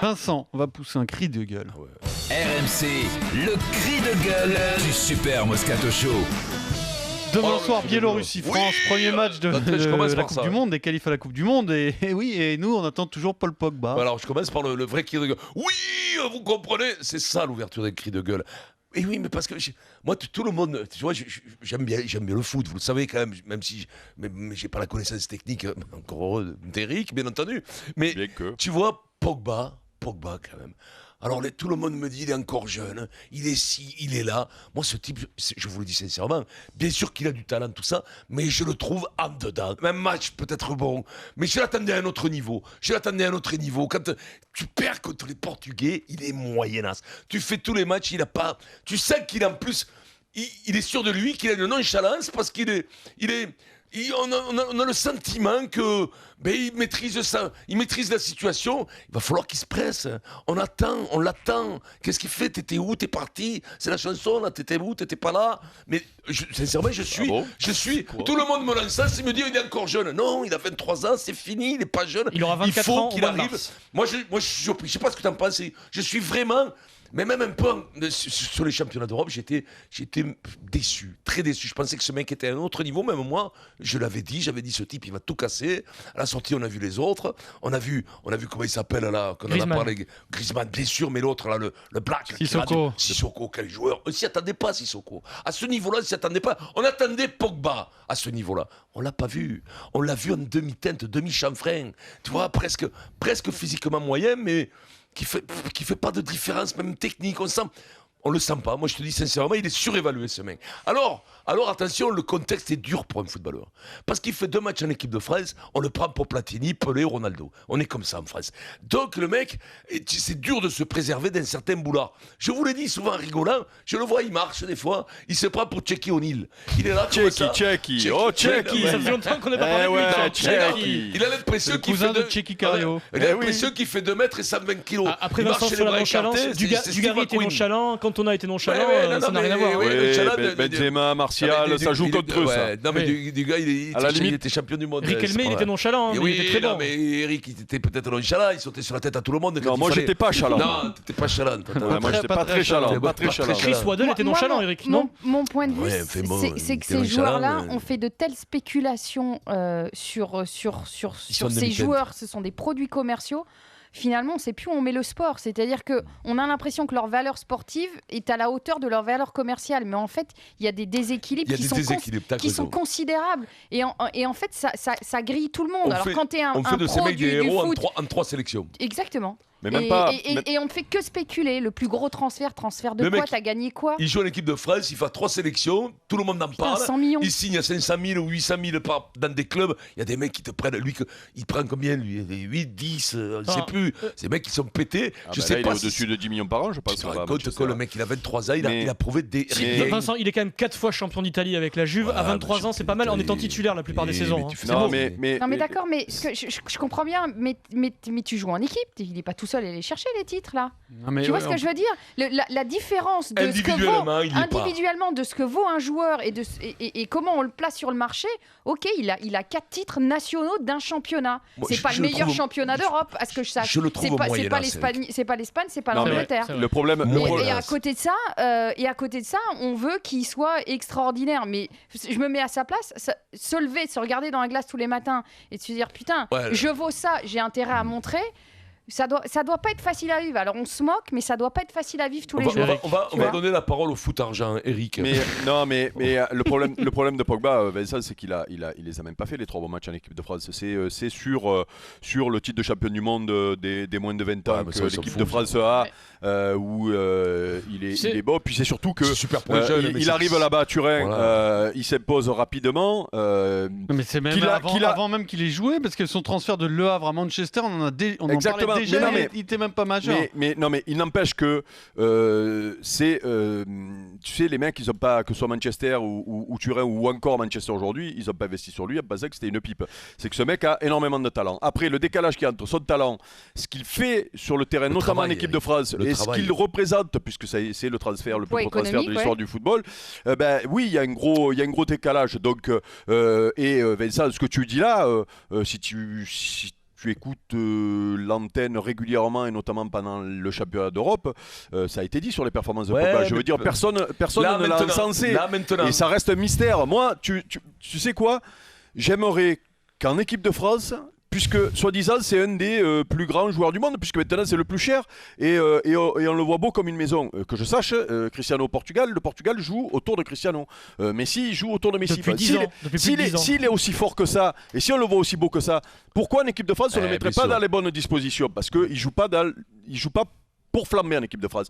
Vincent va pousser un cri de gueule. RMC, le cri de gueule du Super Moscato Show. Demain soir, Biélorussie-France, premier match de la Coupe du Monde, des qualifs à la Coupe du Monde. Et nous, on attend toujours Paul Pogba. Alors, je commence par le vrai cri de gueule. Oui, vous comprenez, c'est ça l'ouverture des cris de gueule. Et oui, mais parce que moi, tout le monde, tu vois, j'aime bien le foot, vous le savez quand même si mais j'ai pas la connaissance technique, encore heureux, d'Eric, bien entendu. Mais tu vois, Pogba quand même. Alors tout le monde me dit, il est encore jeune, il est ci, il est là. Moi, ce type, je vous le dis sincèrement, bien sûr qu'il a du talent, tout ça, mais je le trouve en dedans. Même match peut-être bon, mais je l'attendais à un autre niveau. Quand tu perds contre les Portugais, il est moyenasse. Tu fais tous les matchs, il a pas... Tu sais qu'il en plus, il est sûr de lui, qu'il a une nonchalance parce qu'il est... On a le sentiment que il maîtrise ça, il maîtrise la situation. Il va falloir qu'il se presse. On l'attend. Qu'est-ce qu'il fait? T'étais où? T'es parti? C'est la chanson là. T'étais où? T'étais pas là? Mais sincèrement, je suis. Tout le monde me lance ça. Il me dit il est encore jeune. Non, il a 23 ans. C'est fini. Il est pas jeune. Il aura 24 ans. Il faut qu'il arrive. Moi, je sais pas ce que t'en penses. Je suis vraiment. Mais même un peu sur les championnats d'Europe, j'étais déçu, très déçu. Je pensais que ce mec était à un autre niveau, même moi, j'avais dit ce type, il va tout casser. À la sortie, on a vu les autres, on a vu comment il s'appelle là, qu'on en a parlé, Griezmann, bien sûr, mais l'autre là, le Black, Sissoko, quel joueur. On s'y attendait pas, Sissoko. À ce niveau-là, on s'y attendait pas. On attendait Pogba à ce niveau-là. On l'a pas vu. On l'a vu en demi-teinte, demi-chanfrein. Tu vois, presque physiquement moyen, mais qui fait pas de différence, même technique, on le sent pas. Moi, je te dis sincèrement, il est surévalué, ce mec. Alors attention, le contexte est dur pour un footballeur. Parce qu'il fait 2 matchs en équipe de France, on le prend pour Platini, Pelé, Ronaldo. On est comme ça en France. Donc, le mec, c'est dur de se préserver d'un certain boulard. Je vous l'ai dit souvent en rigolant, je le vois, il marche des fois, il se prend pour Shaquille O'Neal. Il est là comme ça. Shaquille. Ça fait longtemps qu'on n'a pas parlé de lui. Il a l'impression qu'il fait qu'il fait 2 mètres et 120 kilos. Après Vincent sur la nonchalance, Dugarry était nonchalant, Cantona était nonchalant, ça n'a rien à voir. Benzema, Martial, ça joue contre eux, ça. Non, mais du gars, il était champion du monde. Riquelme, il était nonchalant, il était très bon. Mais Eric, il était peut-être nonchalant, il sautait sur la tête à tout le monde. Non, moi, j'étais pas chalant. Non, t'étais pas chalant. Moi, j'étais pas très chalant. Chris Waddle était nonchalant, Eric, non? Mon point de vue, c'est que ces joueurs-là ont fait de telles spéculations sur ces joueurs, ce sont des produits commerciaux. Finalement, on ne sait plus où on met le sport. C'est-à-dire qu'on a l'impression que leur valeur sportive est à la hauteur de leur valeur commerciale. Mais en fait, il y a des déséquilibres qui sont considérables. Et en fait, ça grille tout le monde. On fait de ces mecs des héros en 3 sélections. Exactement. Mais même pas. Et on ne fait que spéculer. Le plus gros transfert de quoi? T'as gagné quoi? Il joue en équipe de France, il fait 3 sélections, tout le monde en parle. 100 millions. Il signe à 500 000 ou 800 000 dans des clubs. Il y a des mecs qui te prennent. Lui, il prend combien, lui? 8, 10, on ne sait plus. Ces mecs qui sont pétés. Je sais pas. Il est au-dessus de 10 millions par an, je pense. Tu te rends compte que le mec, il a 23 ans, il a prouvé des. Vincent, il est quand même 4 fois champion d'Italie avec la Juve. À 23 ans, c'est pas mal en étant titulaire la plupart des saisons. Non, mais d'accord, mais je comprends bien. Mais tu joues en équipe. Il n'est pas tout seul à aller chercher les titres là. Tu vois ce que je veux dire? La différence de individuellement de ce que vaut un joueur et comment on le place sur le marché. Ok, il a 4 titres nationaux d'un championnat. C'est pas le meilleur championnat d'Europe, à ce que je sache. C'est pas l'Espagne, c'est pas l'Angleterre. Le problème. Et à côté de ça, on veut qu'il soit extraordinaire. Mais je me mets à sa place, se lever, se regarder dans la glace tous les matins et de se dire putain, je vaux ça, j'ai intérêt à montrer. Ça doit pas être facile à vivre. Alors on se moque, mais ça doit pas être facile à vivre tous les jours. On va donner la parole au foot argent, Eric. Mais le problème de Pogba, Vincent, c'est qu'il les a même pas fait les 3 bons matchs en équipe de France. C'est sur le titre de champion du monde des moins de 20 ans que l'équipe de France a, où il est bon. Puis c'est surtout que il arrive là-bas à Turin, il s'impose rapidement. Mais c'est même avant même qu'il ait joué, parce que son transfert de Le Havre à Manchester, on en parlait déjà, il était même pas majeur. Mais il n'empêche que tu sais, les mecs, ils ont pas, que ce soit Manchester ou Turin ou encore Manchester aujourd'hui, ils n'ont pas investi sur lui en pensant que c'était une pipe. C'est que ce mec a énormément de talent. Après, le décalage qu'il y a entre son talent, ce qu'il fait sur le terrain, notamment en équipe de France, et ce qu'il représente, puisque c'est le transfert, le plus gros transfert de l'histoire du football, oui, il y a un gros décalage. Donc, Vincent, ce que tu dis là, si tu écoutes l'antenne régulièrement et notamment pendant le championnat d'Europe, ça a été dit sur les performances de Pogba. Je veux dire, personne ne l'a encensé. Et ça reste un mystère. Moi, tu sais quoi ? J'aimerais qu'en équipe de France, puisque soi-disant c'est un des plus grands joueurs du monde, puisque maintenant c'est le plus cher et on le voit beau comme une maison. Que je sache, Cristiano au Portugal, le Portugal joue autour de Cristiano. Messi joue autour de Messi. Depuis 10 ans. S'il est aussi fort que ça et si on le voit aussi beau que ça, pourquoi en équipe de France on ne le mettrait pas dans les bonnes dispositions ? Parce qu'il joue pas pour flamber en équipe de France.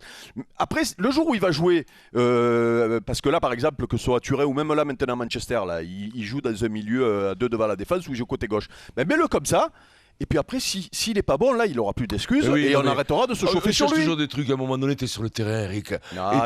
Après, le jour où il va jouer, parce que là, par exemple, que ce soit Turin ou même là maintenant Manchester, là, il joue dans un milieu à 2 devant la défense où il joue côté gauche. Mais mets-le comme ça. Et puis après, s'il n'est pas bon, là, il n'aura plus d'excuses et on arrêtera de se chauffer sur lui. Toujours des trucs, à un moment donné, tu es sur le terrain, Eric.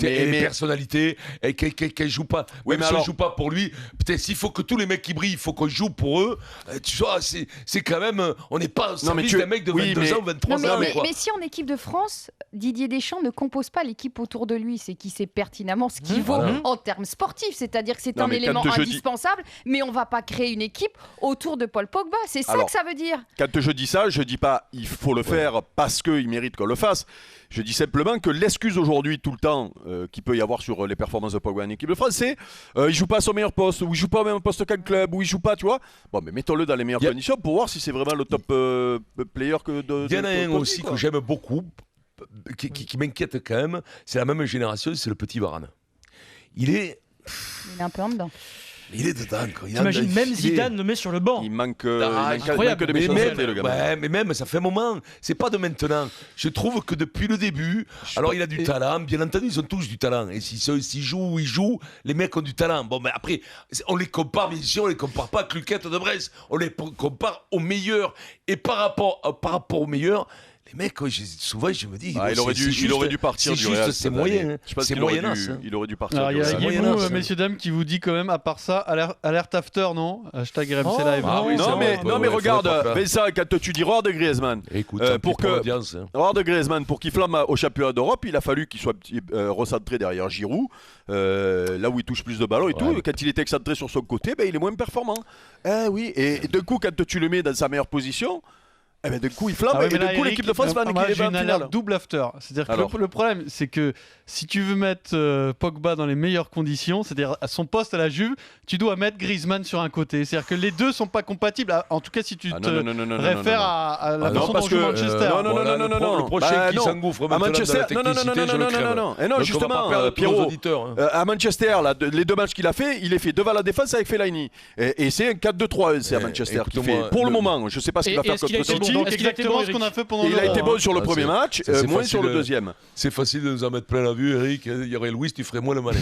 Et les personnalités, et qu'elles ne jouent pas. Même si on ne joue pas pour lui, peut-être s'il faut que tous les mecs qui brillent, il faut qu'on joue pour eux. Tu vois, c'est quand même. On n'est pas au service d'un mec de 22 ans, 23 ans. Mais si en équipe de France, Didier Deschamps ne compose pas l'équipe autour de lui, c'est qu'il sait pertinemment ce qu'il vaut en termes sportifs. C'est-à-dire que c'est un élément indispensable, mais on ne va pas créer une équipe autour de Paul Pogba. C'est ça que ça veut dire. Je dis ça, je dis pas il faut le faire parce qu'il mérite qu'on le fasse. Je dis simplement que l'excuse aujourd'hui tout le temps qu'il peut y avoir sur les performances de Pogba en équipe de France, c'est il joue pas à son meilleur poste, ou il joue pas au même poste qu'un club, ou il joue pas, tu vois. Bon, mais mettons-le dans les meilleures conditions pour voir si c'est vraiment le top player que de. Il y en a un aussi que j'aime beaucoup, qui m'inquiète quand même. C'est la même génération, c'est le petit Varane. Il est un peu en dedans. Il est dedans, quoi. T'imagines, même Zidane le met sur le banc. Il manque de méchanceté, le gars. Mais même, ça fait un moment. C'est pas de maintenant. Je trouve que depuis le début, alors il a du talent. Bien entendu, ils ont tous du talent. Et s'ils jouent ou ils jouent, les mecs ont du talent. Bon, mais après, on les compare, bien sûr, on les compare pas à Cluquette de Brest. On les compare aux meilleurs. Et par rapport aux meilleurs, les mecs, souvent, je me dis. Il aurait dû partir du Real. C'est moyen. C'est moyenasse. Il aurait dû partir. Il y a Guillemot, messieurs, dames, qui vous dit quand même, à part ça, alerte after, non ? Hashtag RMC Live. Non, mais regarde, Vincent, quand tu dis Roar de Griezmann, pour qu'il flamme au championnat d'Europe, il a fallu qu'il soit recentré derrière Giroud, là où il touche plus de ballons et tout. Quand il est excentré sur son côté, il est moins performant. Oui, et d'un coup, quand tu le mets dans sa meilleure position. D'un coup il flamme et d'un coup l'équipe de France va niquer les balles en finale. Double after. C'est-à-dire que le problème, c'est que si tu veux mettre Pogba dans les meilleures conditions, c'est-à-dire à son poste à la Juve, tu dois mettre Griezmann sur un côté. C'est-à-dire que les deux sont pas compatibles. En tout cas, si tu te réfères à la façon dont joue Manchester. Non. Le prochain qui s'engouffre maintenant dans la technicité, je le crève. Non, justement, Pierrot, à Manchester, les 2 matchs qu'il a fait, il est fait devant la défense avec Fellaini. Et c'est un 4-2-3, c'est à Manchester qu'il fait. Pour le moment, je sais pas ce qu'il va faire contre City. Donc exactement ce qu'on a fait pendant il a été bon sur le premier match, moins sur le deuxième. C'est facile de nous en mettre plein la vue, Eric. Il y aurait Louis, tu ferais moins le malin.